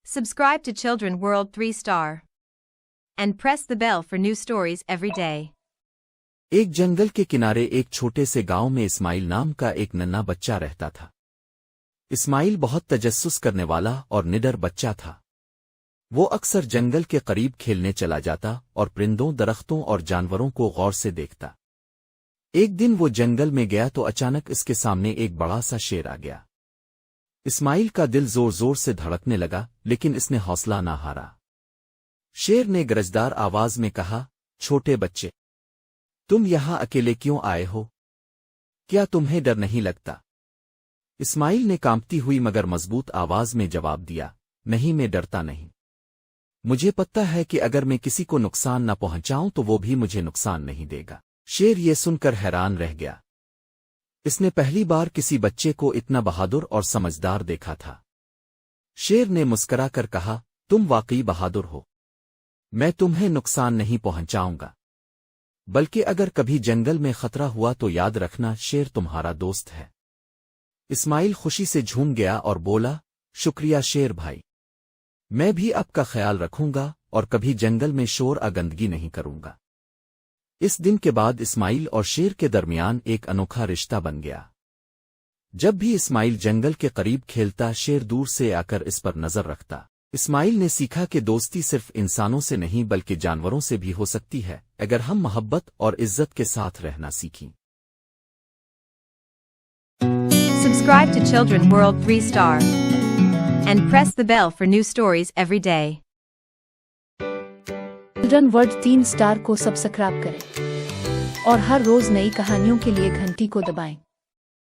Subscribe to Children World 3-star. And press the bell for new stories every day. एक जंगल के किनारे एक छोटे से गांव में इस्माइल नाम का एक नन्हा बच्चा रहता था। इस्माइल बहुत तजस्सुस करने वाला और निडर बच्चा था। वो अक्सर जंगल के करीब खेलने चला जाता और परिंदों, दरख्तों और जानवरों को गौर से देखता। एक दिन वो जंगल में गया तो अचानक इसके सामने एक बड़ा सा शेर आ गया। इस्माइल का दिल जोर जोर से धड़कने लगा, लेकिन इसने हौसला ना हारा। शेर ने गरजदार आवाज में कहा, छोटे बच्चे, तुम यहां अकेले क्यों आए हो? क्या तुम्हें डर नहीं लगता? इस्माइल ने कांपती हुई मगर मजबूत आवाज में जवाब दिया, नहीं, मैं डरता नहीं। मुझे पता है कि अगर मैं किसी को नुकसान न पहुंचाऊं तो वो भी मुझे नुकसान नहीं देगा। शेर ये सुनकर हैरान रह गया। इसने पहली बार किसी बच्चे को इतना बहादुर और समझदार देखा था। शेर ने मुस्करा कर कहा, तुम वाकई बहादुर हो। मैं तुम्हें नुकसान नहीं पहुंचाऊंगा, बल्कि अगर कभी जंगल में खतरा हुआ तो याद रखना, शेर तुम्हारा दोस्त है। इस्माइल खुशी से झूम गया और बोला, शुक्रिया शेर भाई, मैं भी आपका ख्याल रखूंगा और कभी जंगल में शोर या गंदगी नहीं करूंगा। इस दिन के बाद इस्माइल और शेर के दरमियान एक अनोखा रिश्ता बन गया। जब भी इस्माइल जंगल के करीब खेलता, शेर दूर से आकर इस पर नजर रखता। इस्माइल ने सीखा कि दोस्ती सिर्फ इंसानों से नहीं बल्कि जानवरों से भी हो सकती है, अगर हम मोहब्बत और इज्जत के साथ रहना सीखें। Subscribe to Children World 3-star. And press the bell for new stories every day. Children world 3 star को सब्सक्राइब करें और हर रोज नई कहानियों के लिए घंटी को दबाएं।